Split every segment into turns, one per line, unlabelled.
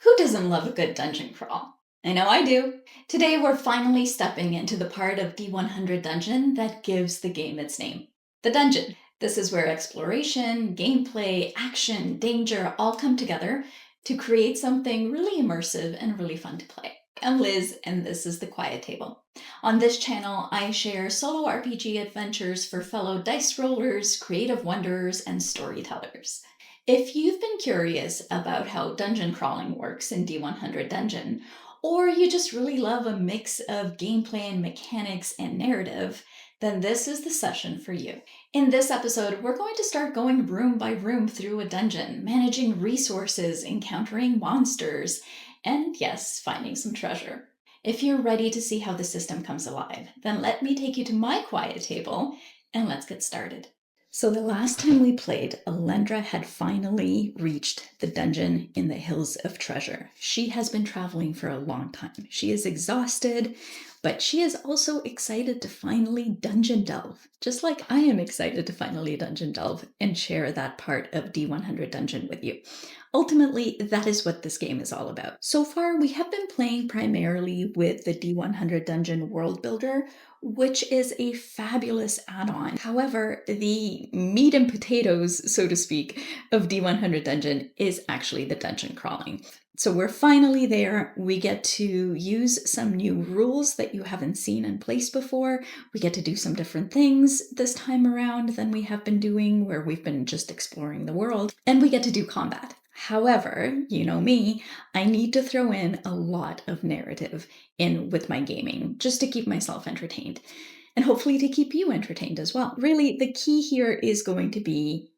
Who doesn't love a good dungeon crawl? I know I do. Today we're finally stepping into the part of D100 Dungeon that gives the game its name, the dungeon. This is where exploration, gameplay, action, danger all come together to create something really immersive and really fun to play. I'm Liz, and this is the Quiet Table. On this channel, I share solo RPG adventures for fellow dice rollers, creative wanderers, and storytellers. If you've been curious about how dungeon crawling works in D100 Dungeon, or you just really love a mix of gameplay and mechanics and narrative, then this is the session for you. In this episode, we're going to start going room by room through a dungeon, managing resources, encountering monsters, and yes, finding some treasure. If you're ready to see how the system comes alive, then let me take you to my quiet table and let's get started. So the last time we played, Alandra had finally reached the dungeon in the Hills of Treasure. She has been traveling for a long time. She is exhausted, but she is also excited to finally dungeon delve, just like I am excited to finally dungeon delve and share that part of D100 Dungeon with you. Ultimately, that is what this game is all about. So far, we have been playing primarily with the D100 Dungeon World Builder, which is a fabulous add-on. However, the meat and potatoes, so to speak, of D100 Dungeon is actually the dungeon crawling. So we're finally there. We get to use some new rules that you haven't seen in place before. We get to do some different things this time around than we have been doing, where we've been just exploring the world. And we get to do combat. However, you know me, I need to throw in a lot of narrative in with my gaming just to keep myself entertained and hopefully to keep you entertained as well. Really, the key here is going to be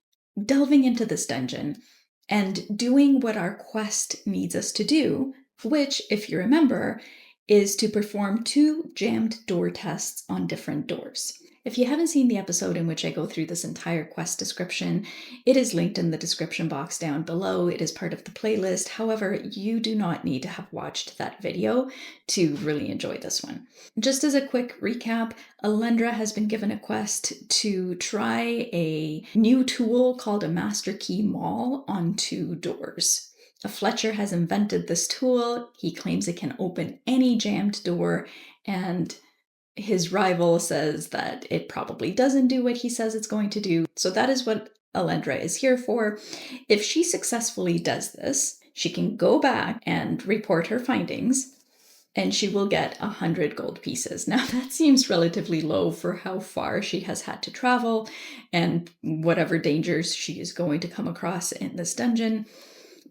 delving into this dungeon and doing what our quest needs us to do, which, if you remember, is to perform 2 jammed door tests on different doors. If you haven't seen the episode in which I go through this entire quest description, it is linked in the description box down below. It is part of the playlist. However, you do not need to have watched that video to really enjoy this one. Just as a quick recap, Alandra has been given a quest to try a new tool called a master key maul on 2 doors. A Fletcher has invented this tool. He claims it can open any jammed door, and his rival says that it probably doesn't do what he says it's going to do. So that is what Alandra is here for. If she successfully does this, she can go back and report her findings, and she will get 100 gold pieces. Now that seems relatively low for how far she has had to travel and whatever dangers she is going to come across in this dungeon.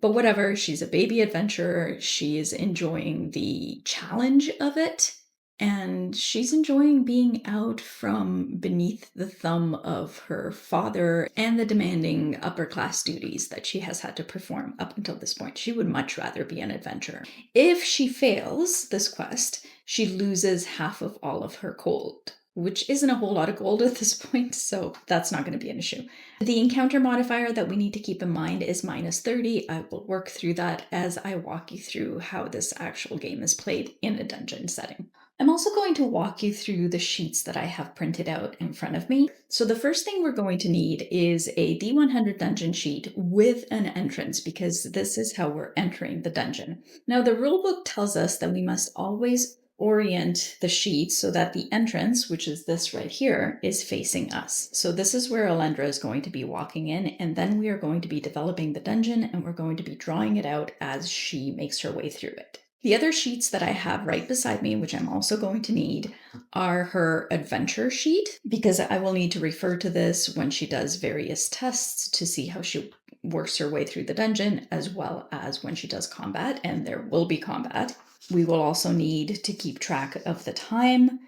But whatever, she's a baby adventurer. She is enjoying the challenge of it. And she's enjoying being out from beneath the thumb of her father and the demanding upper-class duties that she has had to perform up until this point. She would much rather be an adventurer. If she fails this quest, she loses half of all of her gold, which isn't a whole lot of gold at this point, so that's not going to be an issue. The encounter modifier that we need to keep in mind is -30. I will work through that as I walk you through how this actual game is played in a dungeon setting. I'm also going to walk you through the sheets that I have printed out in front of me. So the first thing we're going to need is a D100 dungeon sheet with an entrance, because this is how we're entering the dungeon. Now the rulebook tells us that we must always orient the sheet so that the entrance, which is this right here, is facing us. So this is where Alandra is going to be walking in, and then we are going to be developing the dungeon, and we're going to be drawing it out as she makes her way through it. The other sheets that I have right beside me, which I'm also going to need, are her adventure sheet, because I will need to refer to this when she does various tests to see how she works her way through the dungeon, as well as when she does combat, and there will be combat. We will also need to keep track of the time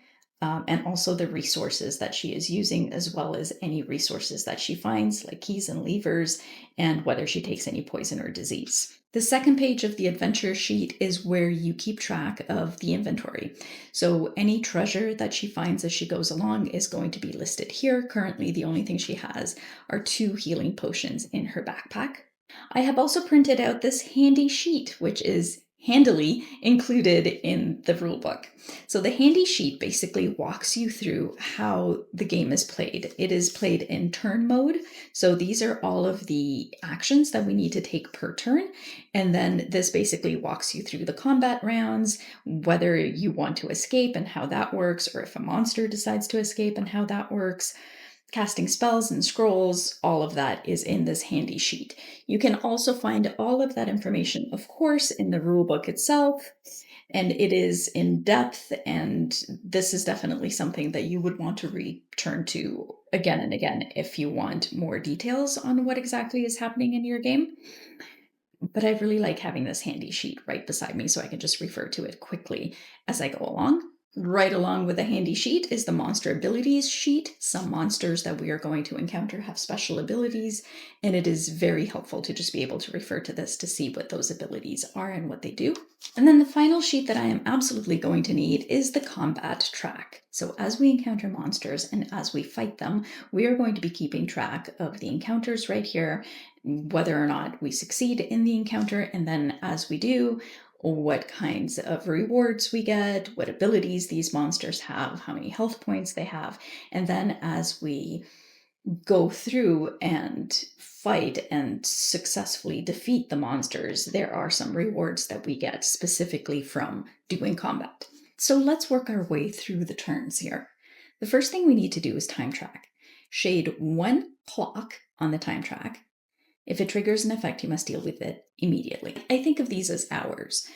and also the resources that she is using, as well as any resources that she finds, like keys and levers, and whether she takes any poison or disease. The second page of the adventure sheet is where you keep track of the inventory. So any treasure that she finds as she goes along is going to be listed here. Currently, the only thing she has are 2 healing potions in her backpack. I have also printed out this handy sheet, which is handily included in the rulebook. So the handy sheet basically walks you through how the game is played. It is played in turn mode. So these are all of the actions that we need to take per turn. And then this basically walks you through the combat rounds, whether you want to escape and how that works, or if a monster decides to escape and how that works. Casting spells and scrolls, all of that is in this handy sheet. You can also find all of that information, of course, in the rulebook itself, and it is in depth, and this is definitely something that you would want to return to again and again if you want more details on what exactly is happening in your game. But I really like having this handy sheet right beside me so I can just refer to it quickly as I go along. Right along with the handy sheet is the monster abilities sheet. Some monsters that we are going to encounter have special abilities, and it is very helpful to just be able to refer to this to see what those abilities are and what they do. And then the final sheet that I am absolutely going to need is the combat track. So as we encounter monsters and as we fight them, we are going to be keeping track of the encounters right here, whether or not we succeed in the encounter, and then as we do, what kinds of rewards we get, what abilities these monsters have, how many health points they have. And then as we go through and fight and successfully defeat the monsters, there are some rewards that we get specifically from doing combat. So let's work our way through the turns here. The first thing we need to do is time track. Shade 1 clock on the time track. If it triggers an effect, you must deal with it immediately. I think of these as hours.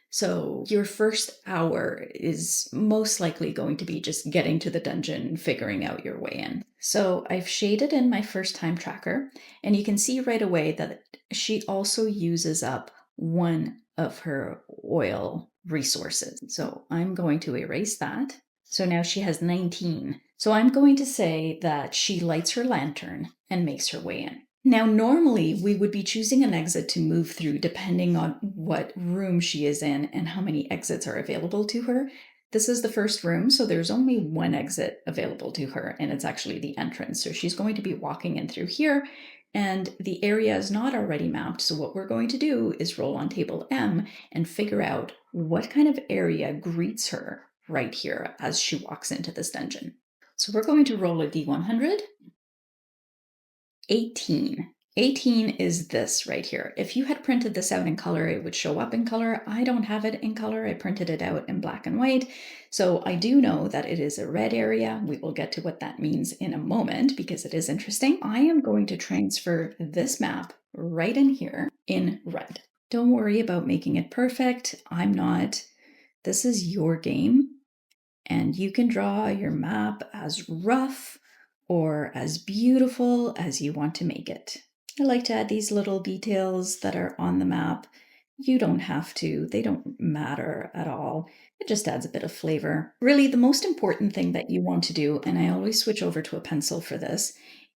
So your first hour is most likely going to be just getting to the dungeon, figuring out your way in. So I've shaded in my first time tracker, and you can see right away that she also uses up one of her oil resources. So I'm going to erase that. So now she has 19. So I'm going to say that she lights her lantern and makes her way in. Now, normally we would be choosing an exit to move through depending on what room she is in and how many exits are available to her. This is the first room, so there's only one exit available to her, and it's actually the entrance. So she's going to be walking in through here, and the area is not already mapped. So what we're going to do is roll on table M and figure out what kind of area greets her right here as she walks into this dungeon. So we're going to roll a D100. 18. 18 is this right here. If you had printed this out in color, it would show up in color. I don't have it in color. I printed it out in black and white. So I do know that it is a red area. We will get to what that means in a moment because it is interesting. I am going to transfer this map right in here in red. Don't worry about making it perfect. I'm not. This is your game, and you can draw your map as rough or as beautiful as you want to make it. I like to add these little details that are on the map. You don't have to, they don't matter at all. It just adds a bit of flavor. Really, the most important thing that you want to do, and I always switch over to a pencil for this,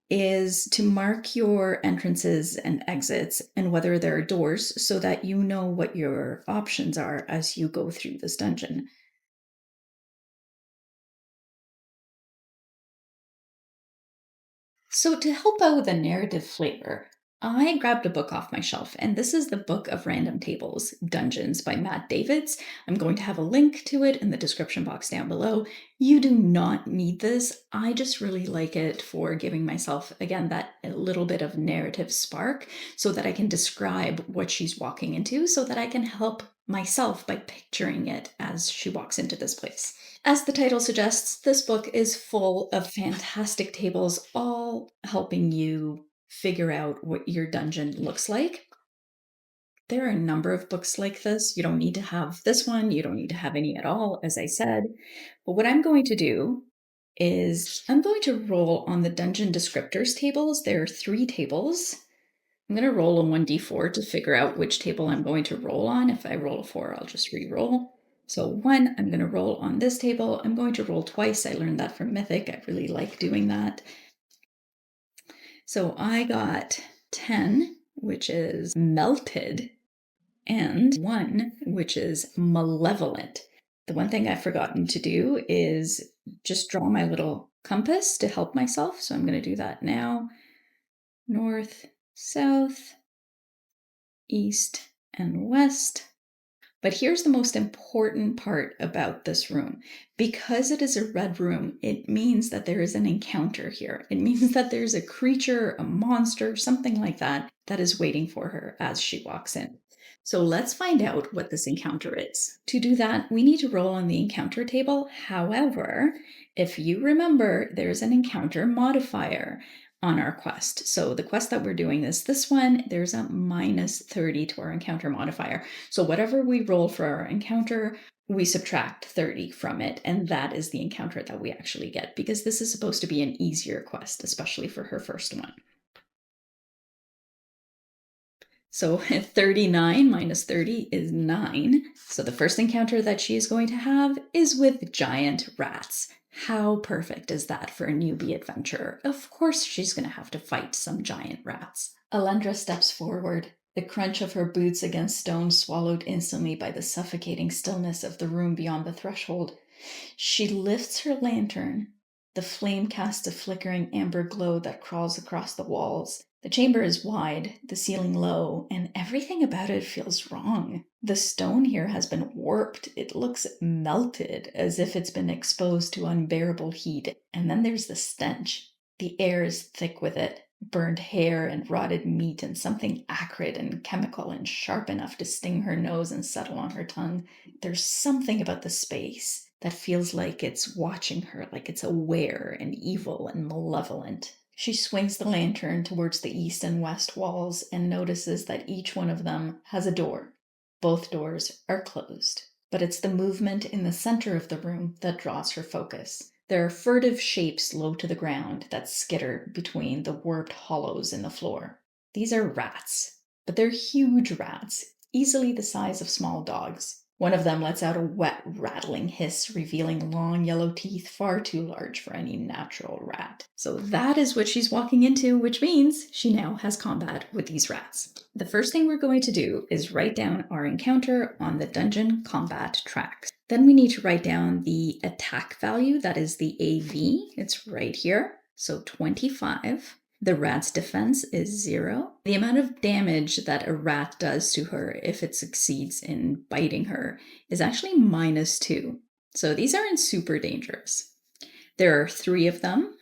is to mark your entrances and exits and whether there are doors so that you know what your options are as you go through this dungeon. So, to help out with the narrative flavor, I grabbed a book off my shelf, and this is the Book of Random Tables Dungeons by Matt Davids. I'm going to have a link to it in the description box down below. You do not need this. I just really like it for giving myself, again, that a little bit of narrative spark so that I can describe what she's walking into, so that I can help myself by picturing it as she walks into this place. As the title suggests, this book is full of fantastic tables, all helping you figure out what your dungeon looks like. There are a number of books like this. You don't need to have this one, you don't need to have any at all, as I said. But what I'm going to do is I'm going to roll on the dungeon descriptors tables. There are 3 tables. I'm going to roll a 1d4 to figure out which table I'm going to roll on. If I roll a 4, I'll just re-roll. So 1, I'm going to roll on this table. I'm going to roll twice. I learned that from Mythic. I really like doing that. So I got 10, which is melted, and 1, which is malevolent. The one thing I've forgotten to do is just draw my little compass to help myself. So I'm going to do that now. North, south, east, and west. But here's the most important part about this room. Because it is a red room, it means that there is an encounter here. It means that there's a creature, a monster, something like that, that is waiting for her as she walks in. So let's find out what this encounter is. To do that, we need to roll on the encounter table. However, if you remember, there's an encounter modifier on our quest. So the quest that we're doing is this one. There's a -30 to our encounter modifier. So whatever we roll for our encounter, we subtract 30 from it, and that is the encounter that we actually get, because this is supposed to be an easier quest, especially for her first one. So 39 minus 30 is 9. So the first encounter that she is going to have is with giant rats. How perfect is that for a newbie adventurer? Of course she's going to have to fight some giant rats. Alandra steps forward, the crunch of her boots against stone swallowed instantly by the suffocating stillness of the room beyond the threshold. She lifts her lantern. The flame casts a flickering amber glow that crawls across the walls. The chamber is wide, the ceiling low, and everything about it feels wrong. The stone here has been warped. It looks melted, as if it's been exposed to unbearable heat. And then there's the stench. The air is thick with it. Burned hair and rotted meat and something acrid and chemical and sharp enough to sting her nose and settle on her tongue. There's something about the space that feels like it's watching her, like it's aware and evil and malevolent. She swings the lantern towards the east and west walls and notices that each one of them has a door. Both doors are closed, but it's the movement in the center of the room that draws her focus. There are furtive shapes low to the ground that skitter between the warped hollows in the floor. These are rats, but they're huge rats, easily the size of small dogs. One of them lets out a wet, rattling hiss, revealing long yellow teeth far too large for any natural rat. So that is what she's walking into, which means she now has combat with these rats. The first thing we're going to do is write down our encounter on the dungeon combat track. Then we need to write down the attack value, that is the AV. It's right here, so 25. The rat's defense is 0. The amount of damage that a rat does to her if it succeeds in biting her is actually -2. So these aren't super dangerous. There are 3 of them.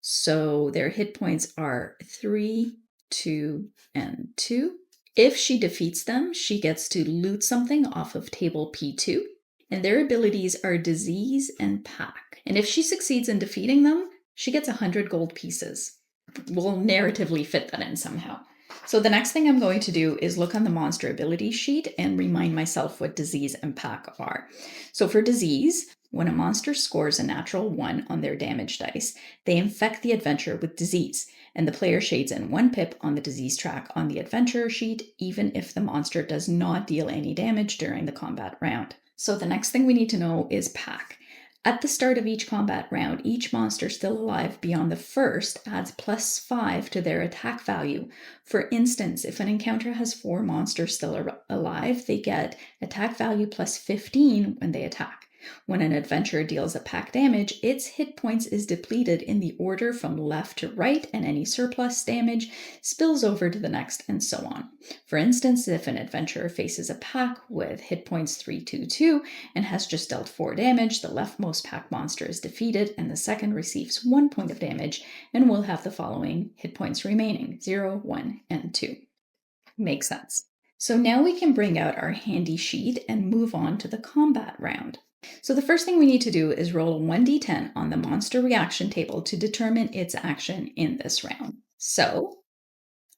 So their hit points are 3, 2, and 2. If she defeats them, she gets to loot something off of table P2. And their abilities are disease and pack. And if she succeeds in defeating them, she gets 100 gold pieces. We'll narratively fit that in somehow. So the next thing I'm going to do is look on the monster ability sheet and remind myself what disease and pack are. So for disease, when a monster scores a natural 1 on their damage dice, they infect the adventurer with disease, and the player shades in 1 pip on the disease track on the adventurer sheet, even if the monster does not deal any damage during the combat round. So the next thing we need to know is pack. At the start of each combat round, each monster still alive beyond the first adds +5 to their attack value. For instance, if an encounter has 4 monsters still alive, they get attack value +15 when they attack. When an adventurer deals a pack damage, its hit points is depleted in the order from left to right, and any surplus damage spills over to the next, and so on. For instance, if an adventurer faces a pack with hit points 322 and has just dealt 4 damage, the leftmost pack monster is defeated, and the second receives 1 point of damage and will have the following hit points remaining: 0, 1, and 2. Makes sense. So now we can bring out our handy sheet and move on to the combat round. So the first thing we need to do is roll 1d10 on the monster reaction table to determine its action in this round. So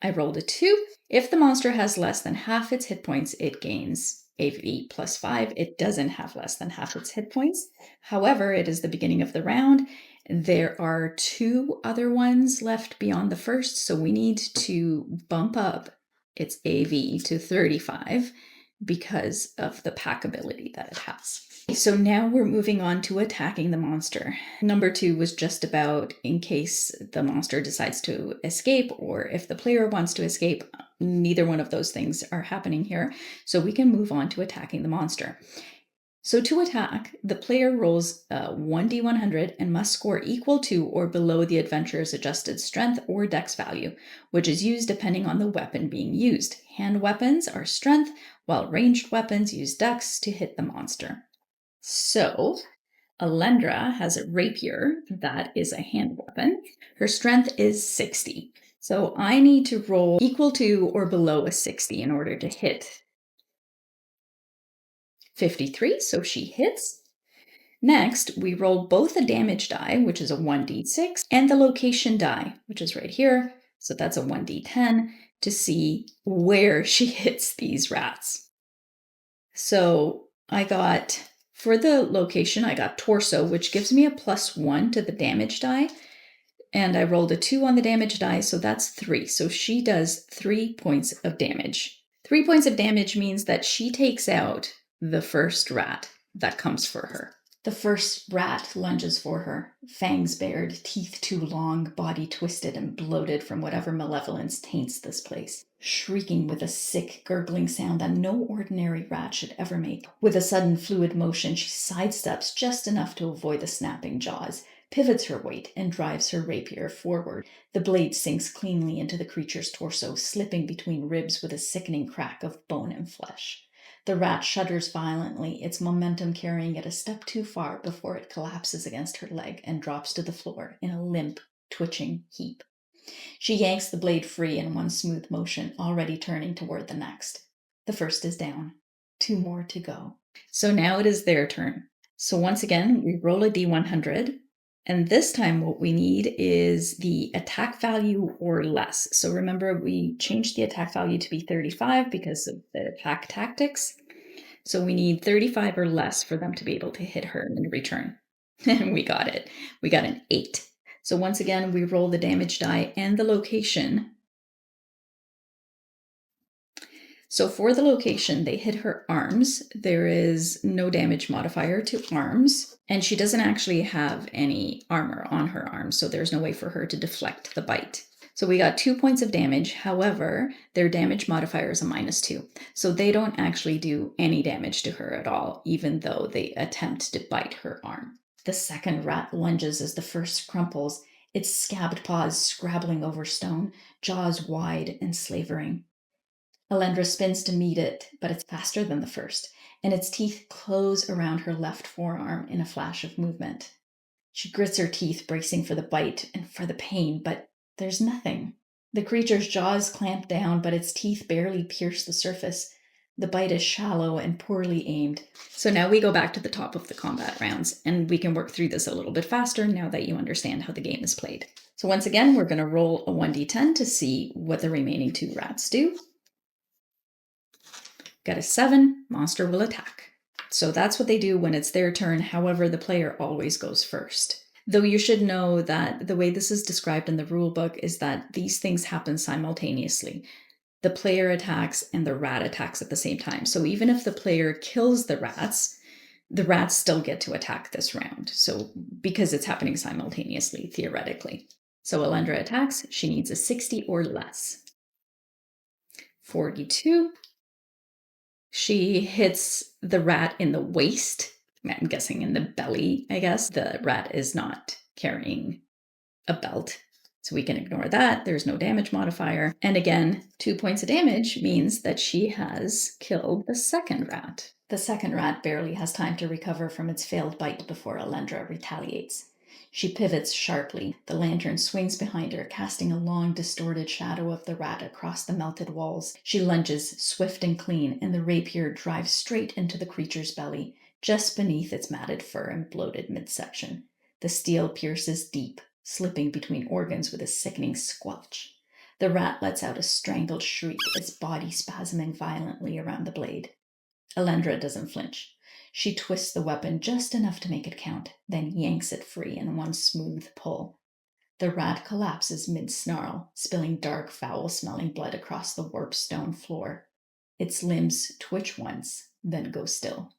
I rolled a 2. If the monster has less than half its hit points, it gains AV +5. It doesn't have less than half its hit points. However, it is the beginning of the round. There are 2 other ones left beyond the first, so we need to bump up its AV to 35 because of the pack ability that it has. So now we're moving on to attacking the monster. Number 2 was just about in case the monster decides to escape, or if the player wants to escape. Neither one of those things are happening here, so we can move on to attacking the monster. So to attack, the player rolls 1d100 and must score equal to or below the adventurer's adjusted strength or dex value, which is used depending on the weapon being used. Hand weapons are strength, while ranged weapons use dex to hit the monster. So, Alandra has a rapier that is a hand weapon. Her strength is 60. So I need to roll equal to or below a 60 in order to hit. 53, so she hits. Next, we roll both the damage die, which is a 1d6, and the location die, which is right here. So that's a 1d10 to see where she hits these rats. So for the location, I got torso, which gives me a +1 to the damage die. And I rolled a 2 on the damage die, so that's 3. So she does 3 points of damage. 3 points of damage means that she takes out the first rat that comes for her. The first rat lunges for her, fangs bared, teeth too long, body twisted and bloated from whatever malevolence taints this place. Shrieking with a sick, gurgling sound that no ordinary rat should ever make. With a sudden fluid motion, she sidesteps just enough to avoid the snapping jaws, pivots her weight, and drives her rapier forward. The blade sinks cleanly into the creature's torso, slipping between ribs with a sickening crack of bone and flesh. The rat shudders violently, its momentum carrying it a step too far before it collapses against her leg and drops to the floor in a limp, twitching heap. She yanks the blade free in one smooth motion, already turning toward the next. The first is down. 2 more to go. So now it is their turn. So once again, we roll a D100. And this time what we need is the attack value or less. So remember, we changed the attack value to be 35 because of the attack tactics. So we need 35 or less for them to be able to hit her in return. And we got it. We got an 8. So once again, we roll the damage die and the location. So for the location, they hit her arms. There is no damage modifier to arms, and she doesn't actually have any armor on her arms, so there's no way for her to deflect the bite. So we got 2 points of damage. However, their damage modifier is a -2. So they don't actually do any damage to her at all, even though they attempt to bite her arm. The second rat lunges as the first crumples, its scabbed paws scrabbling over stone, jaws wide and slavering. Alandra spins to meet it, but it's faster than the first, and its teeth close around her left forearm in a flash of movement. She grits her teeth, bracing for the bite and for the pain, but there's nothing. The creature's jaws clamp down, but its teeth barely pierce the surface. The bite is shallow and poorly aimed. So now we go back to the top of the combat rounds, and we can work through this a little bit faster now that you understand how the game is played. So once again, we're going to roll a 1d10 to see what the remaining 2 rats do. Got a 7, monster will attack. So that's what they do when it's their turn. However, the player always goes first. Though you should know that the way this is described in the rulebook is that these things happen simultaneously. The player attacks and the rat attacks at the same time. So even if the player kills the rats still get to attack this round. So because it's happening simultaneously, theoretically. So Alandra attacks. She needs a 60 or less. 42. She hits the rat in the waist. I'm guessing in the belly, I guess. The rat is not carrying a belt, so we can ignore that. There's no damage modifier. And again, 2 points of damage means that she has killed the second rat. The second rat barely has time to recover from its failed bite before Alandra retaliates. She pivots sharply. The lantern swings behind her, casting a long, distorted shadow of the rat across the melted walls. She lunges, swift and clean, and the rapier drives straight into the creature's belly, just beneath its matted fur and bloated midsection. The steel pierces deep, slipping between organs with a sickening squelch. The rat lets out a strangled shriek, its body spasming violently around the blade. Alandra doesn't flinch. She twists the weapon just enough to make it count, then yanks it free in one smooth pull. The rat collapses mid-snarl, spilling dark, foul-smelling blood across the warped stone floor. Its limbs twitch once, then go still.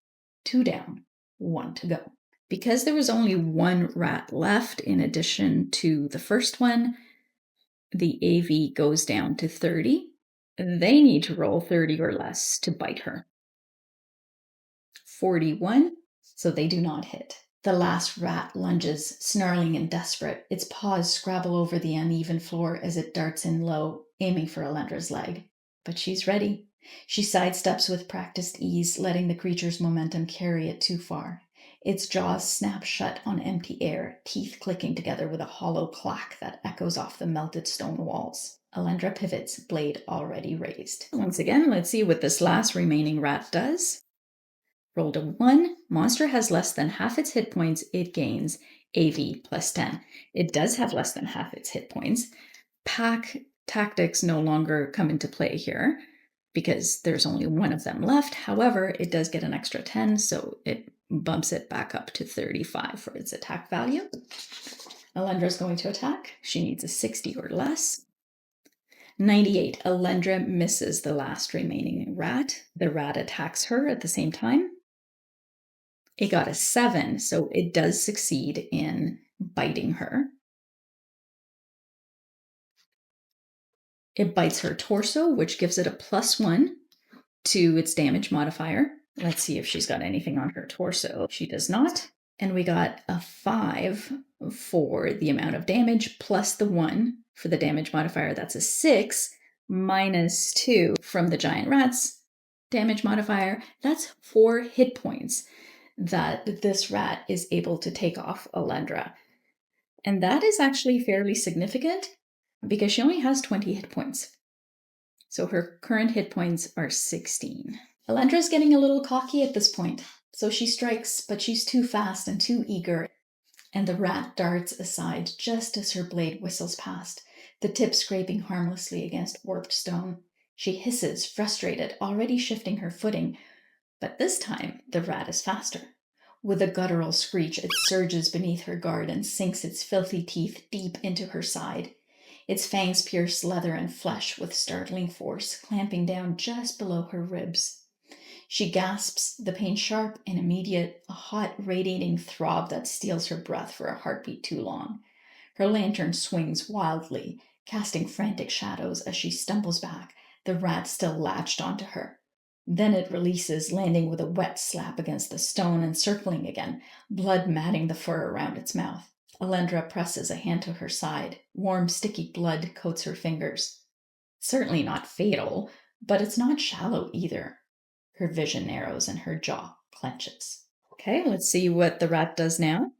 2 down, 1 to go. Because there was only 1 rat left in addition to the first one, the AV goes down to 30. They need to roll 30 or less to bite her. 41, so they do not hit. The last rat lunges, snarling and desperate. Its paws scrabble over the uneven floor as it darts in low, aiming for Alandra's leg. But she's ready. She sidesteps with practiced ease, letting the creature's momentum carry it too far. Its jaws snap shut on empty air, teeth clicking together with a hollow clack that echoes off the melted stone walls. Alandra pivots, blade already raised. Once again, let's see what this last remaining rat does. Rolled a 1. Monster has less than half its hit points. It gains AV plus 10. It does have less than half its hit points. Pack tactics no longer come into play here because there's only one of them left. However, it does get an extra 10, so it bumps it back up to 35 for its attack value. Alandra's going to attack. She needs a 60 or less. 98. Alandra misses the last remaining rat. The rat attacks her at the same time. It got a 7, so it does succeed in biting her. It bites her torso, which gives it a +1 to its damage modifier. Let's see if she's got anything on her torso. She does not. And we got a 5 for the amount of damage, plus the 1 for the damage modifier. That's a 6, minus 2 from the giant rat's damage modifier. That's 4 hit points that this rat is able to take off Alandra. And that is actually fairly significant because she only has 20 hit points. So her current hit points are 16. Alandra's getting a little cocky at this point. So she strikes, but she's too fast and too eager. And the rat darts aside just as her blade whistles past, the tip scraping harmlessly against warped stone. She hisses, frustrated, already shifting her footing. But this time, the rat is faster. With a guttural screech, it surges beneath her guard and sinks its filthy teeth deep into her side. Its fangs pierce leather and flesh with startling force, clamping down just below her ribs. She gasps, the pain sharp and immediate, a hot, radiating throb that steals her breath for a heartbeat too long. Her lantern swings wildly, casting frantic shadows as she stumbles back, the rat still latched onto her. Then it releases, landing with a wet slap against the stone and circling again, blood matting the fur around its mouth. Alandra presses a hand to her side. Warm, sticky blood coats her fingers. Certainly not fatal, but it's not shallow either. Her vision narrows and her jaw clenches. Okay, let's see what the rat does now.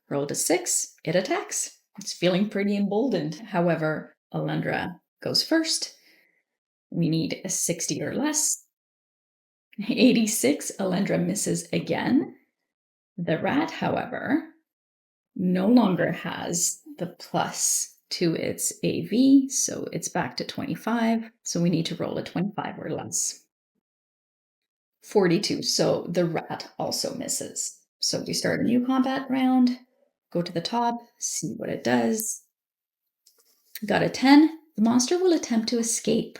Rolled a 6. It attacks. It's feeling pretty emboldened. However, Alandra goes first. We need a 60 or less. 86. Alandra misses again. The rat, however, no longer has the plus to its AV, so it's back to 25. So we need to roll a 25 or less. 42. So the rat also misses. So we start a new combat round, go to the top, see what it does. Got a 10. The monster will attempt to escape.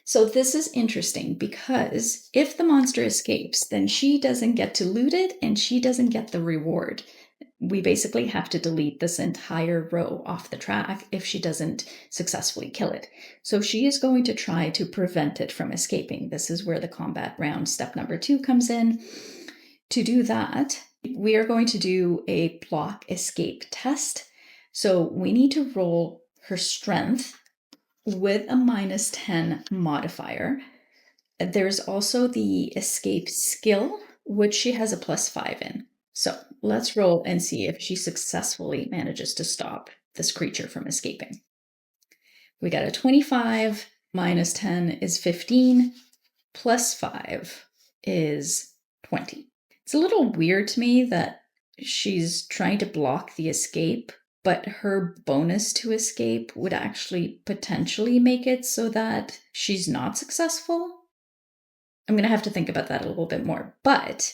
So this is interesting because if the monster escapes, then she doesn't get to loot it and she doesn't get the reward. We basically have to delete this entire row off the track if she doesn't successfully kill it. So she is going to try to prevent it from escaping. This is where the combat round step number 2 comes in. To do that, we are going to do a block escape test. So we need to roll her strength with a -10 modifier. There's also the escape skill, which she has a +5 in. So let's roll and see if she successfully manages to stop this creature from escaping. We got a 25, -10 is 15, +5 is 20. It's a little weird to me that she's trying to block the escape, but her bonus to escape would actually potentially make it so that she's not successful. I'm going to have to think about that a little bit more, but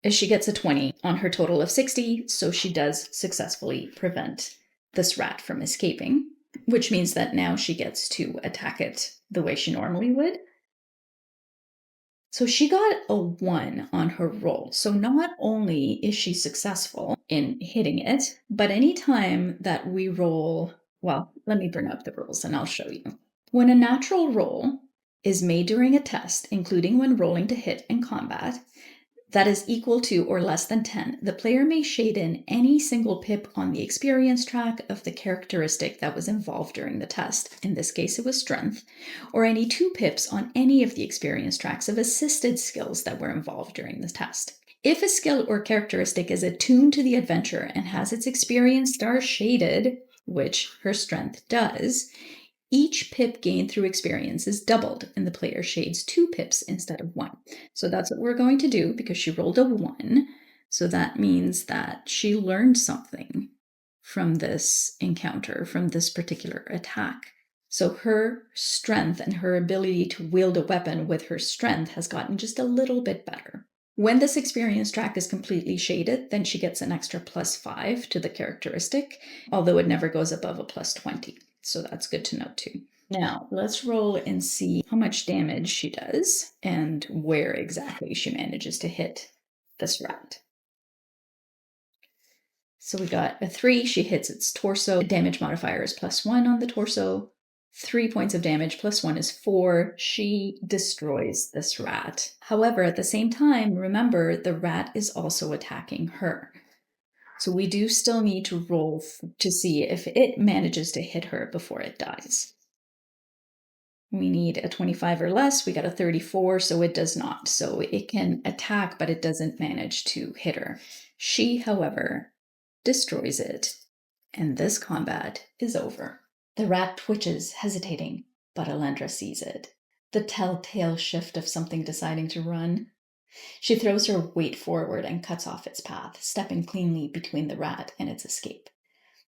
she gets a 20 on her total of 60, so she does successfully prevent this rat from escaping, which means that now she gets to attack it the way she normally would. So she got a 1 on her roll. So not only is she successful in hitting it, but anytime that we roll, well, let me bring up the rules and I'll show you. When a natural roll is made during a test, including when rolling to hit in combat, that is equal to or less than 10, the player may shade in any single pip on the experience track of the characteristic that was involved during the test. In this case, it was strength, or any 2 pips on any of the experience tracks of assisted skills that were involved during the test. If a skill or characteristic is attuned to the adventure and has its experience star shaded, which her strength does, each pip gained through experience is doubled, and the player shades 2 pips instead of 1. So that's what we're going to do because she rolled a 1. So that means that she learned something from this encounter, from this particular attack. So her strength and her ability to wield a weapon with her strength has gotten just a little bit better. When this experience track is completely shaded, then she gets an extra +5 to the characteristic, although it never goes above a +20. So that's good to know too. Now let's roll and see how much damage she does and where exactly she manages to hit this rat. So we got a 3, she hits its torso. Damage modifier is +1 on the torso. 3 points of damage, +1 is 4. She destroys this rat. However, at the same time, remember, the rat is also attacking her. So we do still need to roll to see if it manages to hit her before it dies. We need a 25 or less. We got a 34, so it does not. So it can attack, but it doesn't manage to hit her. She, however, destroys it, and this combat is over. The rat twitches, hesitating, but Alandra sees it. The telltale shift of something deciding to run. She throws her weight forward and cuts off its path, stepping cleanly between the rat and its escape.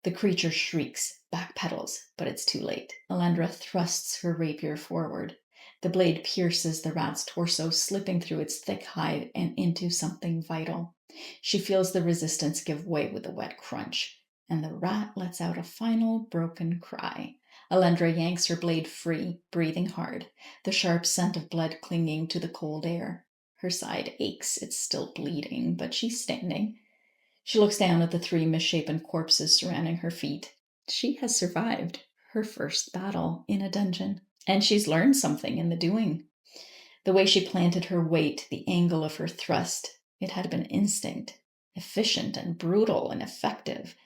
The creature shrieks, backpedals, but it's too late. Alandra thrusts her rapier forward. The blade pierces the rat's torso, slipping through its thick hide and into something vital. She feels the resistance give way with a wet crunch, and the rat lets out a final broken cry. Alandra yanks her blade free, breathing hard, the sharp scent of blood clinging to the cold air. Her side aches, it's still bleeding, but she's standing. She looks down at the 3 misshapen corpses surrounding her feet. She has survived her first battle in a dungeon, and she's learned something in the doing. The way she planted her weight, the angle of her thrust, it had been instinct, efficient and brutal and effective.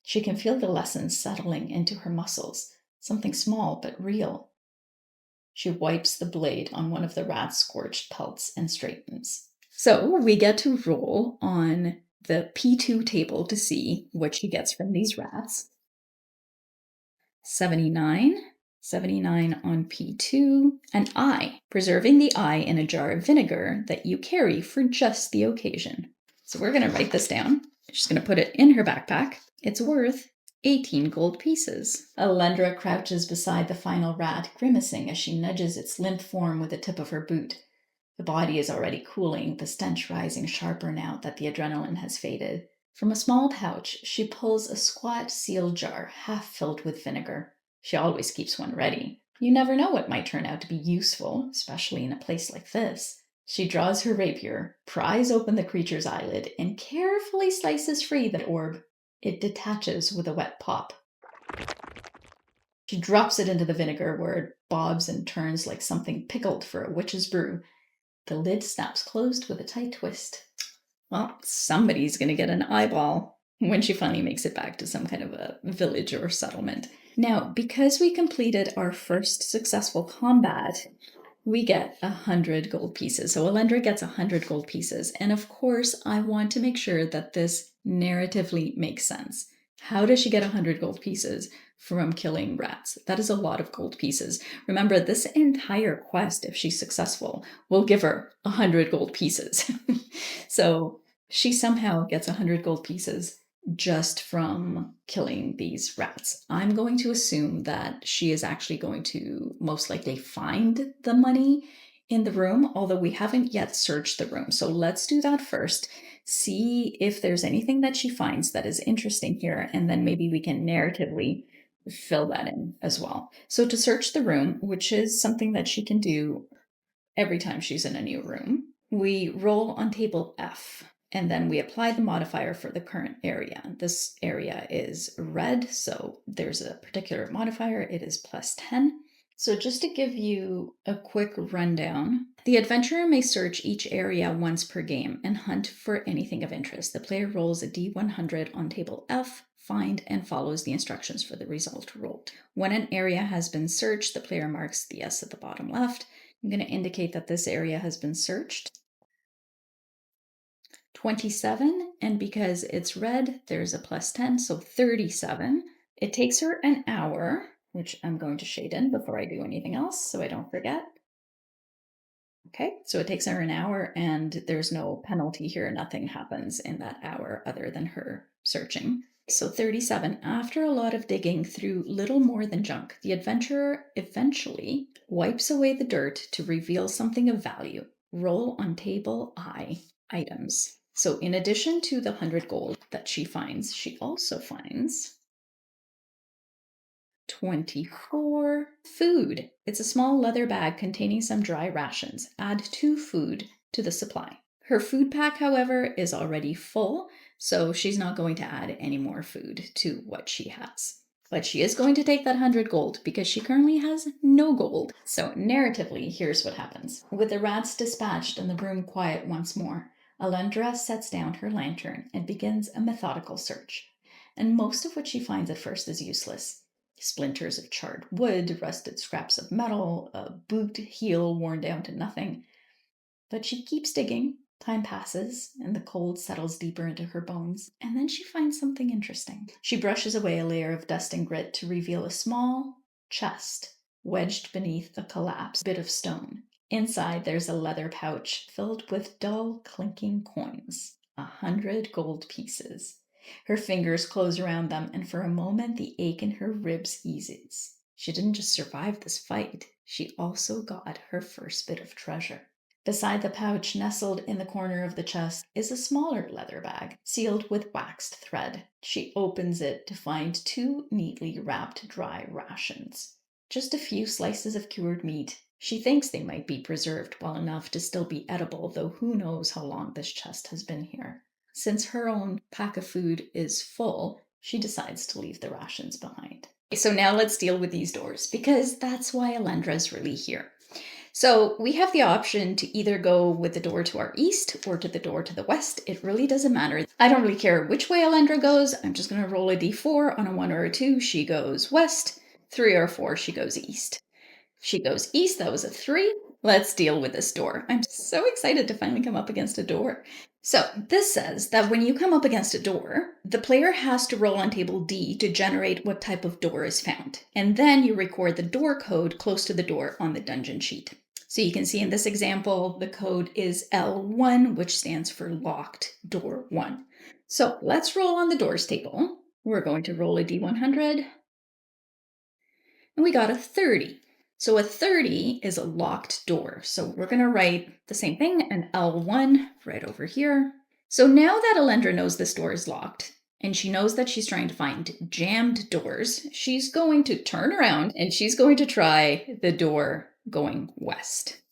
She can feel the lessons settling into her muscles, something small but real. She wipes the blade on one of the rat's scorched pelts and straightens. So we get to roll on the P2 table to see what she gets from these rats. 79 on P2, an eye, preserving the eye in a jar of vinegar that you carry for just the occasion. So we're going to write this down. She's going to put it in her backpack. It's worth 18 gold pieces. Alandra crouches beside the final rat, grimacing as she nudges its limp form with the tip of her boot. The body is already cooling, the stench rising sharper now that the adrenaline has faded. From a small pouch, she pulls a squat sealed jar, half filled with vinegar. She always keeps one ready. You never know what might turn out to be useful, especially in a place like this. She draws her rapier, pries open the creature's eyelid, and carefully slices free the orb. It detaches with a wet pop. She drops it into the vinegar where it bobs and turns like something pickled for a witch's brew. The lid snaps closed with a tight twist. Well, somebody's going to get an eyeball when she finally makes it back to some kind of a village or settlement. Now, because we completed our first successful combat, we get 100 gold pieces. So Alandra gets 100 gold pieces. And of course, I want to make sure that this narratively makes sense. How does she get 100 gold pieces from killing rats? That is a lot of gold pieces. Remember, this entire quest, if she's successful, will give her 100 gold pieces. So she somehow gets 100 gold pieces just from killing these rats. I'm going to assume that she is actually going to most likely find the money in the room, although we haven't yet searched the room. So let's do that first. See if there's anything that she finds that is interesting here, and then maybe we can narratively fill that in as well. So to search the room, which is something that she can do every time she's in a new room, we roll on table F, and then we apply the modifier for the current area. This area is red, so there's a particular modifier. It is +10. So just to give you a quick rundown The adventurer may search each area once per game and hunt for anything of interest. The player rolls a D100 on table F, find, and follows the instructions for the result rolled. When an area has been searched, the player marks the S at the bottom left. I'm going to indicate that this area has been searched. 27, and because it's red, there's a plus 10, so 37. It takes her an hour, which I'm going to shade in before I do anything else so I don't forget. Okay, so it takes her an hour and there's no penalty here. Nothing happens in that hour other than her searching. So 37, after a lot of digging through little more than junk, the adventurer eventually wipes away the dirt to reveal something of value. Roll on table I, items. So in addition to the 100 gold that she finds, she also finds 24 food. It's a small leather bag containing some dry rations. Add 2 food to the supply. Her food pack, however, is already full, so she's not going to add any more food to what she has. But she is going to take that 100 gold because she currently has no gold. So narratively, here's what happens. With the rats dispatched and the room quiet once more, Alandra sets down her lantern and begins a methodical search. And most of what she finds at first is useless. Splinters of charred wood, rusted scraps of metal, a boot heel worn down to nothing. But she keeps digging. Time passes, and the cold settles deeper into her bones, and then she finds something interesting. She brushes away a layer of dust and grit to reveal a small chest wedged beneath a collapsed bit of stone. Inside, there's a leather pouch filled with dull, clinking coins. 100 gold pieces. Her fingers close around them, and for a moment the ache in her ribs eases. She didn't just survive this fight, she also got her first bit of treasure. Beside the pouch, nestled in the corner of the chest, is a smaller leather bag, sealed with waxed thread. She opens it to find 2 neatly wrapped dry rations. Just a few slices of cured meat. She thinks they might be preserved well enough to still be edible, though who knows how long this chest has been here. Since her own pack of food is full, she decides to leave the rations behind. So now let's deal with these doors, because that's why Alandra's really here. So we have the option to either go with the door to our east or to the door to the west. It really doesn't matter. I don't really care which way Alandra goes. I'm just going to roll a d4. On a 1 or a 2, she goes west. 3 or 4, she goes east. She goes east. That was a 3. Let's deal with this door. I'm so excited to finally come up against a door. So this says that when you come up against a door, the player has to roll on table D to generate what type of door is found. And then you record the door code close to the door on the dungeon sheet. So you can see in this example, the code is L1, which stands for locked door 1. So let's roll on the doors table. We're going to roll a D100. And we got a 30. So a 30 is a locked door. So we're going to write the same thing, an L1 right over here. So now that Alandra knows this door is locked, and she knows that she's trying to find jammed doors, she's going to turn around and she's going to try the door going west.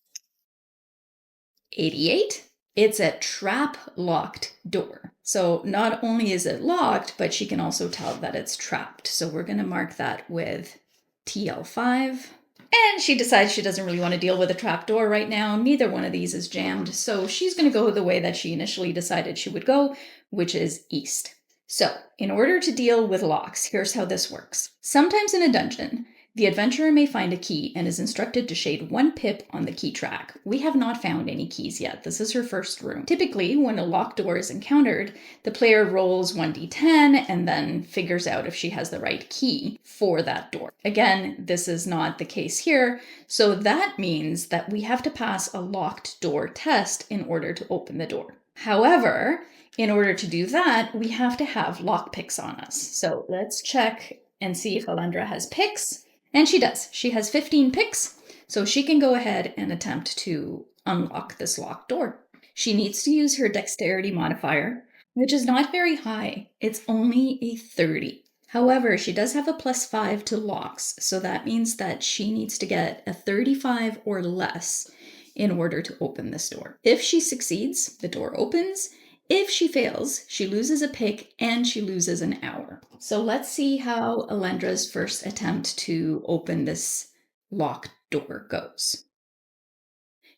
88. It's a trap locked door. So not only is it locked, but she can also tell that it's trapped. So we're going to mark that with TL5. And she decides she doesn't really want to deal with a trapdoor right now. Neither one of these is jammed. So she's going to go the way that she initially decided she would go, which is east. So in order to deal with locks, here's how this works. Sometimes in a dungeon, the adventurer may find a key and is instructed to shade 1 pip on the key track. We have not found any keys yet. This is her first room. Typically, when a locked door is encountered, the player rolls 1d10 and then figures out if she has the right key for that door. Again, this is not the case here, so that means that we have to pass a locked door test in order to open the door. However, in order to do that, we have to have lockpicks on us. So let's check and see if Alandra has picks. And she does. She has 15 picks, so she can go ahead and attempt to unlock this locked door. She needs to use her dexterity modifier, which is not very high. It's only a 30. However, she does have a +5 to locks, so that means that she needs to get a 35 or less in order to open this door. If she succeeds, the door opens. If she fails, she loses a pick and she loses an hour. So let's see how Alandra's first attempt to open this locked door goes.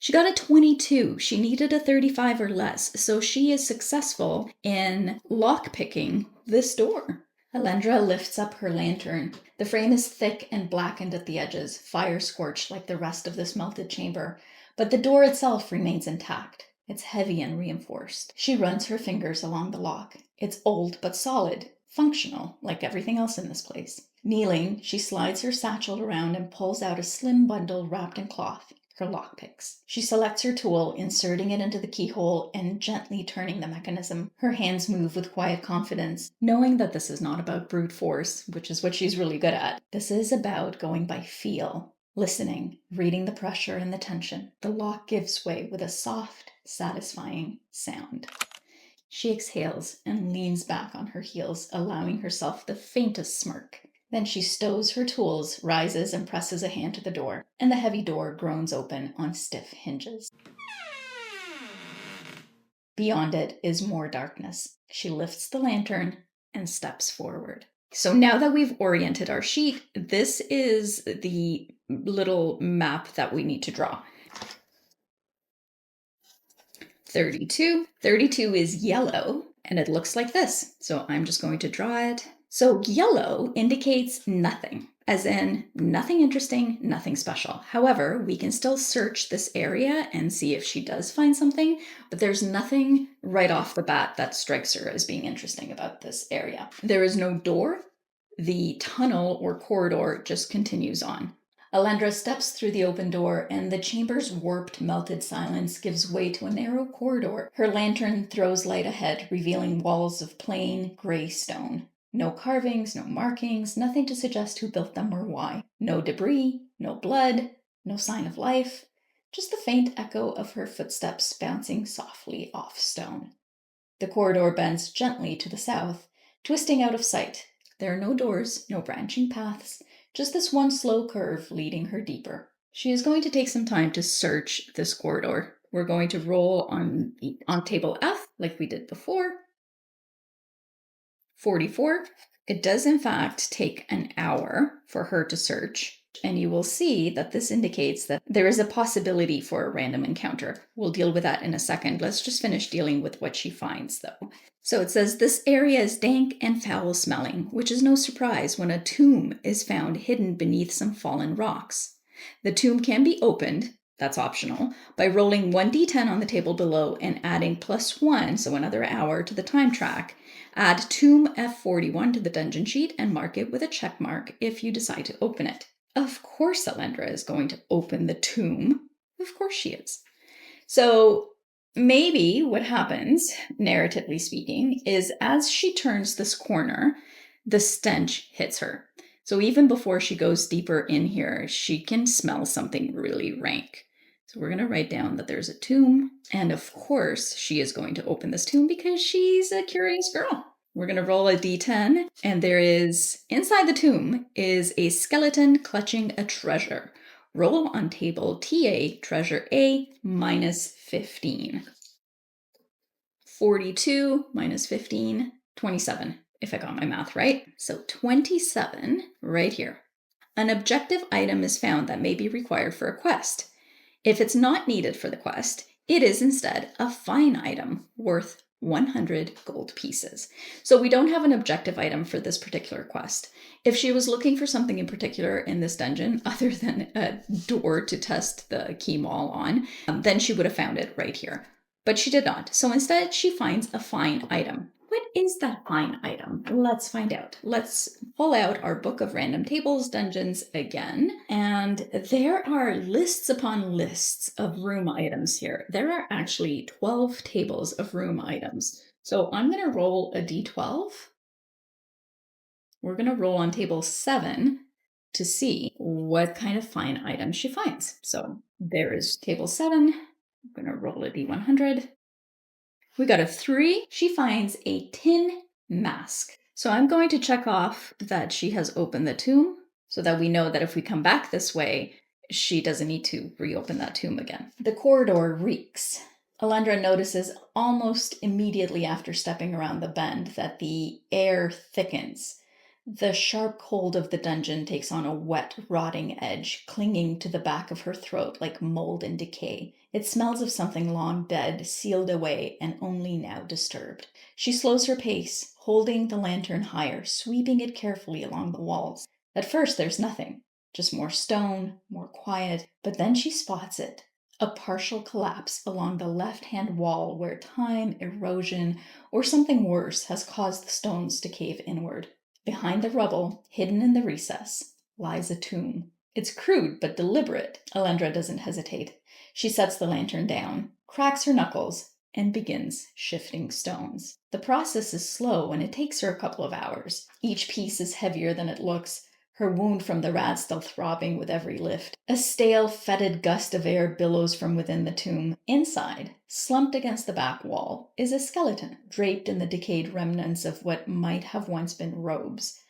She got a 22. She needed a 35 or less, so she is successful in lockpicking this door. Alandra lifts up her lantern. The frame is thick and blackened at the edges, fire-scorched like the rest of this melted chamber, but the door itself remains intact. It's heavy and reinforced. She runs her fingers along the lock. It's old but solid, functional, like everything else in this place. Kneeling, she slides her satchel around and pulls out a slim bundle wrapped in cloth. Her lockpicks. She selects her tool, inserting it into the keyhole and gently turning the mechanism. Her hands move with quiet confidence, knowing that this is not about brute force, which is what she's really good at. This is about going by feel, listening, reading the pressure and the tension. The lock gives way with a soft, satisfying sound. She exhales and leans back on her heels, allowing herself the faintest smirk. Then she stows her tools, rises, and presses a hand to the door, and the heavy door groans open on stiff hinges. Beyond it is more darkness. She lifts the lantern and steps forward. So now that we've oriented our sheet, this is the little map that we need to draw. 32. 32 is yellow, and it looks like this. So I'm just going to draw it. So yellow indicates nothing, as in nothing interesting, nothing special. However, we can still search this area and see if she does find something, but there's nothing right off the bat that strikes her as being interesting about this area. There is no door. The tunnel or corridor just continues on. Alandra steps through the open door, and the chamber's warped, melted silence gives way to a narrow corridor. Her lantern throws light ahead, revealing walls of plain, gray stone. No carvings, no markings, nothing to suggest who built them or why. No debris, no blood, no sign of life. Just the faint echo of her footsteps bouncing softly off stone. The corridor bends gently to the south, twisting out of sight. There are no doors, no branching paths, just this one slow curve leading her deeper. She is going to take some time to search this corridor. We're going to roll on table F like we did before. 44. It does in fact take an hour for her to search, and you will see that this indicates that there is a possibility for a random encounter. We'll deal with that in a second. Let's just finish dealing with what she finds though. So it says this area is dank and foul smelling, which is no surprise when a tomb is found hidden beneath some fallen rocks. The tomb can be opened, that's optional, by rolling 1d10 on the table below and adding +1, so another hour, to the time track. Add Tomb F41 to the dungeon sheet and mark it with a check mark if you decide to open it. Of course Alandra is going to open the tomb. Of course she is. So maybe what happens, narratively speaking, is as she turns this corner, the stench hits her. So even before she goes deeper in here, she can smell something really rank. So we're going to write down that there's a tomb. And of course, she is going to open this tomb because she's a curious girl. We're going to roll a d10. And there is, inside the tomb, is a skeleton clutching a treasure. Roll on table TA, treasure A, -15. 42 minus 15, 27, if I got my math right. So 27 right here. An objective item is found that may be required for a quest. If it's not needed for the quest, it is instead a fine item worth 100 gold pieces. So we don't have an objective item for this particular quest. If she was looking for something in particular in this dungeon, other than a door to test the key maul on, then she would have found it right here. But she did not. So instead, she finds a fine item. What is that fine item? Let's find out. Let's pull out our book of random tables dungeons again. And there are lists upon lists of room items here. There are actually 12 tables of room items. So I'm going to roll a d12. We're going to roll on table 7 to see what kind of fine item she finds. So there is table 7. I'm going to roll a d100. We got a 3. She finds a tin mask. So I'm going to check off that she has opened the tomb so that we know that if we come back this way, she doesn't need to reopen that tomb again. The corridor reeks. Alandra notices almost immediately after stepping around the bend that the air thickens. The sharp cold of the dungeon takes on a wet, rotting edge, clinging to the back of her throat like mold and decay. It smells of something long dead, sealed away, and only now disturbed. She slows her pace, holding the lantern higher, sweeping it carefully along the walls. At first, there's nothing, just more stone, more quiet, but then she spots it. A partial collapse along the left-hand wall where time, erosion, or something worse has caused the stones to cave inward. Behind the rubble, hidden in the recess, lies a tomb. It's crude but deliberate. Alandra doesn't hesitate. She sets the lantern down, cracks her knuckles, and begins shifting stones. The process is slow and it takes her a couple of hours. Each piece is heavier than it looks, her wound from the rat still throbbing with every lift. A stale, fetid gust of air billows from within the tomb. Inside, slumped against the back wall, is a skeleton, draped in the decayed remnants of what might have once been robes.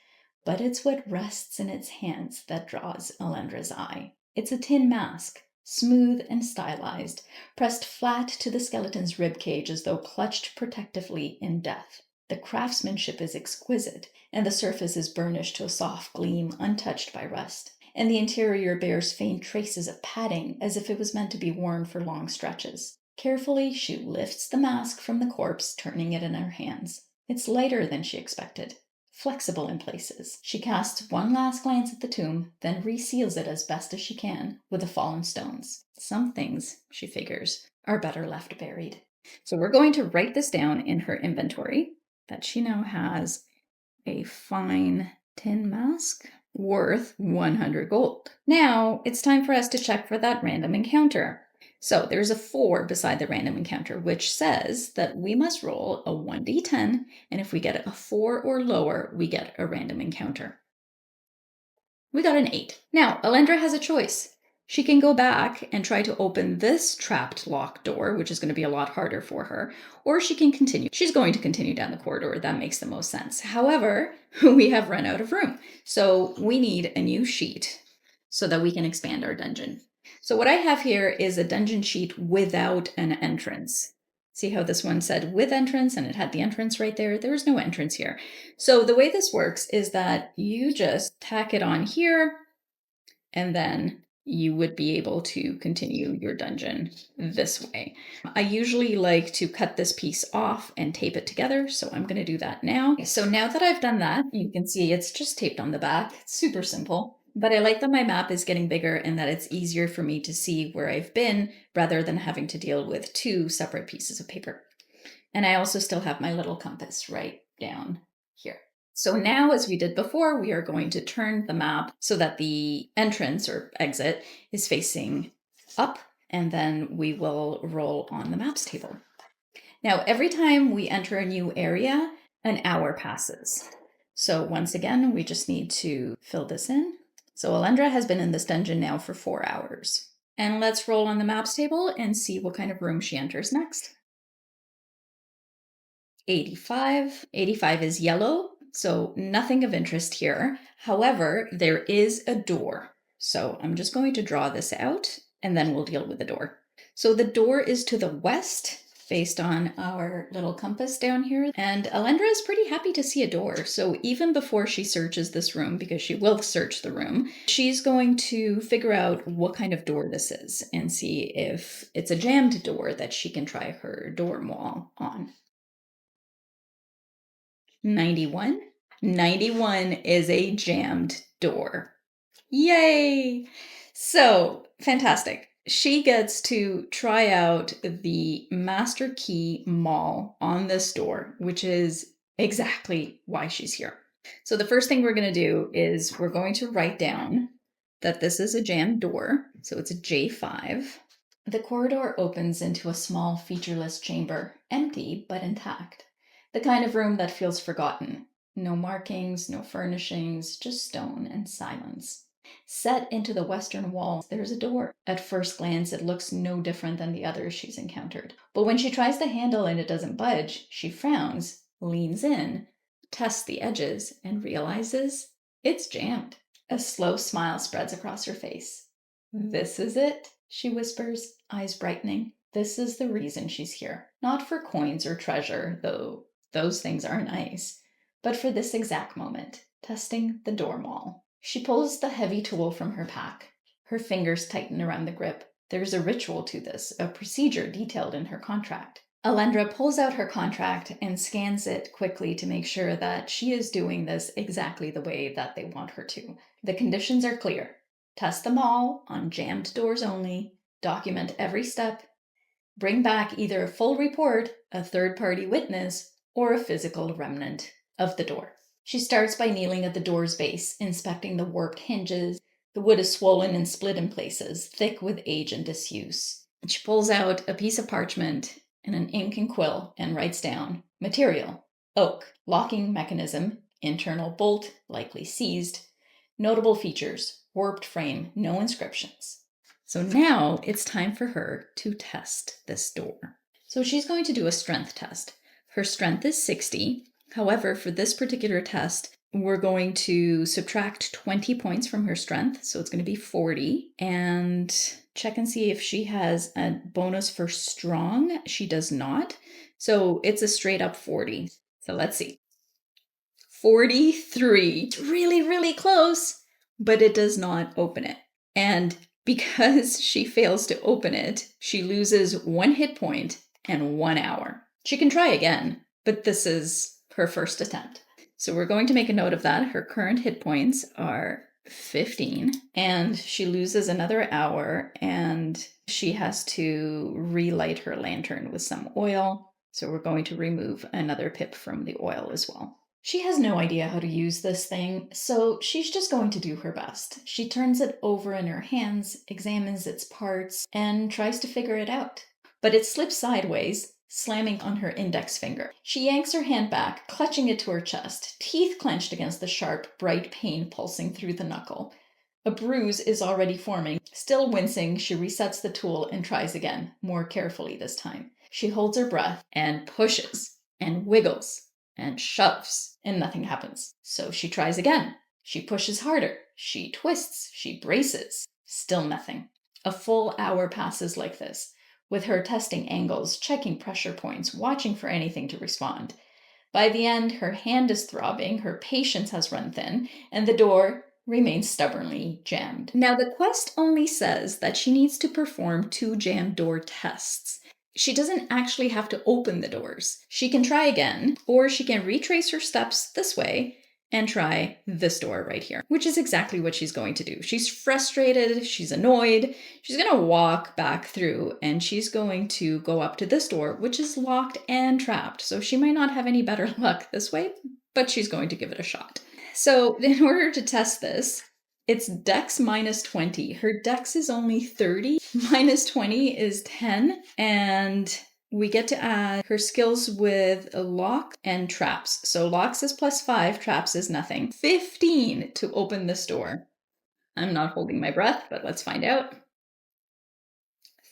But it's what rests in its hands that draws Alandra's eye. It's a tin mask, smooth and stylized, pressed flat to the skeleton's ribcage as though clutched protectively in death. The craftsmanship is exquisite, and the surface is burnished to a soft gleam, untouched by rust. And the interior bears faint traces of padding, as if it was meant to be worn for long stretches. Carefully, she lifts the mask from the corpse, turning it in her hands. It's lighter than she expected, flexible in places. She casts one last glance at the tomb, then reseals it as best as she can with the fallen stones. Some things, she figures, are better left buried. So we're going to write this down in her inventory, that she now has a fine tin mask worth 100 gold. Now it's time for us to check for that random encounter. So there's a 4 beside the random encounter, which says that we must roll a 1d10, and if we get a 4 or lower, we get a random encounter. We got an 8. Now, Alandra has a choice. She can go back and try to open this trapped locked door, which is going to be a lot harder for her, or she can continue. She's going to continue down the corridor. That makes the most sense. However, we have run out of room. So we need a new sheet so that we can expand our dungeon. So what I have here is a dungeon sheet without an entrance. See how this one said with entrance and it had the entrance right there? There was no entrance here. So the way this works is that you just tack it on here, and then you would be able to continue your dungeon this way. I usually like to cut this piece off and tape it together, so I'm going to do that now. So now that I've done that, you can see it's just taped on the back. It's super simple. But I like that my map is getting bigger and that it's easier for me to see where I've been rather than having to deal with 2 separate pieces of paper. And I also still have my little compass right down here. So now, as we did before, we are going to turn the map so that the entrance or exit is facing up, and then we will roll on the maps table. Now, every time we enter a new area, an hour passes. So once again, we just need to fill this in. So Alandra has been in this dungeon now for 4 hours. And let's roll on the maps table and see what kind of room she enters next. 85. 85 is yellow, so nothing of interest here. However, there is a door. So I'm just going to draw this out and then we'll deal with the door. So the door is to the west, based on our little compass down here. And Alandra is pretty happy to see a door. So even before she searches this room, because she will search the room, she's going to figure out what kind of door this is and see if it's a jammed door that she can try her door wall on. 91. 91 is a jammed door. Yay! So, fantastic. She gets to try out the master key mall on this door, which is exactly why she's here. So the first thing we're going to do is we're going to write down that this is a jammed door. So it's a J5. The corridor opens into a small featureless chamber, empty but intact. The kind of room that feels forgotten. No markings, no furnishings, just stone and silence. Set into the western wall, there's a door. At first glance, it looks no different than the others she's encountered. But when she tries the handle and it doesn't budge, she frowns, leans in, tests the edges, and realizes it's jammed. A slow smile spreads across her face. "This is it," she whispers, eyes brightening. This is the reason she's here. Not for coins or treasure, though those things are nice, but for this exact moment. testing the door maul. She pulls the heavy tool from her pack. Her fingers tighten around the grip. There's a ritual to this, a procedure detailed in her contract. Alandra pulls out her contract and scans it quickly to make sure that she is doing this exactly the way that they want her to. The conditions are clear. Test them all on jammed doors only. Document every step. Bring back either a full report, a third-party witness, or a physical remnant of the door. She starts by kneeling at the door's base, inspecting the warped hinges. The wood is swollen and split in places, thick with age and disuse. She pulls out a piece of parchment and an ink and quill and writes down, material, oak, locking mechanism, internal bolt, likely seized, notable features, warped frame, no inscriptions. So now it's time for her to test this door. So she's going to do a strength test. Her strength is 60. However, for this particular test, we're going to subtract 20 points from her strength. So it's going to be 40. And check and see if she has a bonus for strong. She does not. So it's a straight up 40. So let's see. 43. It's really, really close, but it does not open it. And because she fails to open it, she loses 1 hit point and 1 hour. She can try again, but this is her first attempt. So we're going to make a note of that. Her current hit points are 15, and she loses another hour, and she has to relight her lantern with some oil. So we're going to remove another pip from the oil as well. She has no idea how to use this thing, so she's just going to do her best. She turns it over in her hands, examines its parts, and tries to figure it out. But it slips sideways, slamming on her index finger. She yanks her hand back, clutching it to her chest, teeth clenched against the sharp, bright pain pulsing through the knuckle. A bruise is already forming. Still wincing, she resets the tool and tries again, more carefully this time. She holds her breath and pushes and wiggles and shoves, and nothing happens. So she tries again. She pushes harder. She twists. She braces. Still nothing. A full hour passes like this, with her testing angles, checking pressure points, watching for anything to respond. By the end, her hand is throbbing, her patience has run thin, and the door remains stubbornly jammed. Now, the quest only says that she needs to perform 2 jammed door tests. She doesn't actually have to open the doors. She can try again, or she can retrace her steps this way and try this door right here, which is exactly what she's going to do. She's frustrated, she's annoyed, she's going to walk back through, and she's going to go up to this door, which is locked and trapped. So she might not have any better luck this way, but she's going to give it a shot. So in order to test this, it's dex minus 20. Her dex is only 30. Minus 20 is 10. And we get to add her skills with a lock and traps. So locks is +5, traps is nothing. 15 to open this door. I'm not holding my breath, but let's find out.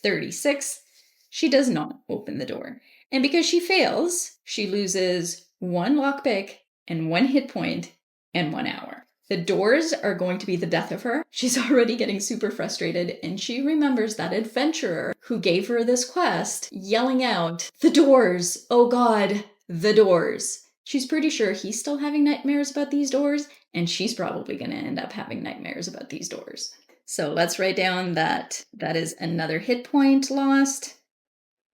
36. She does not open the door. And because she fails, she loses 1 lockpick and 1 hit point and 1 hour. The doors are going to be the death of her. She's already getting super frustrated, and she remembers that adventurer who gave her this quest, yelling out, "The doors! Oh God, the doors!" She's pretty sure he's still having nightmares about these doors, and she's probably going to end up having nightmares about these doors. So let's write down that is another hit point lost.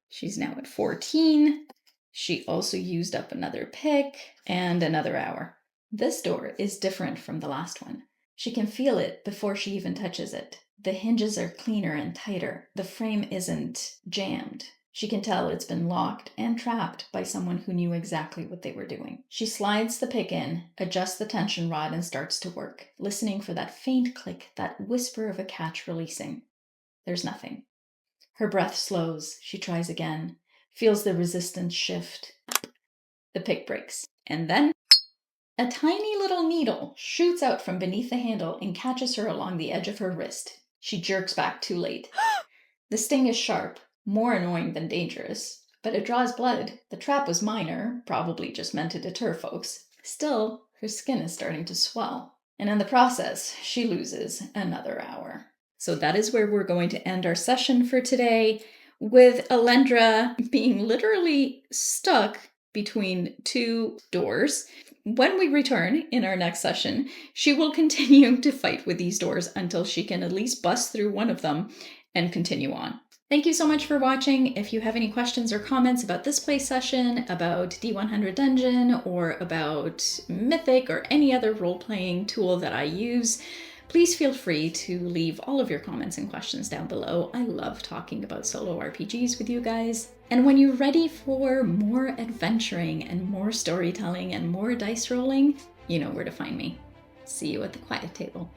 She's now at 14. She also used up another pick and another hour. This door is different from the last one. She can feel it before she even touches it. The hinges are cleaner and tighter. The frame isn't jammed. She can tell it's been locked and trapped by someone who knew exactly what they were doing. She slides the pick in, adjusts the tension rod, and starts to work, listening for that faint click, that whisper of a catch releasing. There's nothing. Her breath slows. She tries again, feels the resistance shift. The pick breaks. And then a tiny little needle shoots out from beneath the handle and catches her along the edge of her wrist. She jerks back too late. The sting is sharp, more annoying than dangerous, but it draws blood. The trap was minor, probably just meant to deter folks. Still, her skin is starting to swell. And in the process, she loses another hour. So that is where we're going to end our session for today, with Alandra being literally stuck between two doors. When we return in our next session, she will continue to fight with these doors until she can at least bust through one of them and continue on. Thank you so much for watching. If you have any questions or comments about this play session, about D100 Dungeon, or about Mythic or any other role-playing tool that I use, please feel free to leave all of your comments and questions down below. I love talking about solo RPGs with you guys. And when you're ready for more adventuring and more storytelling and more dice rolling, you know where to find me. See you at the quiet table.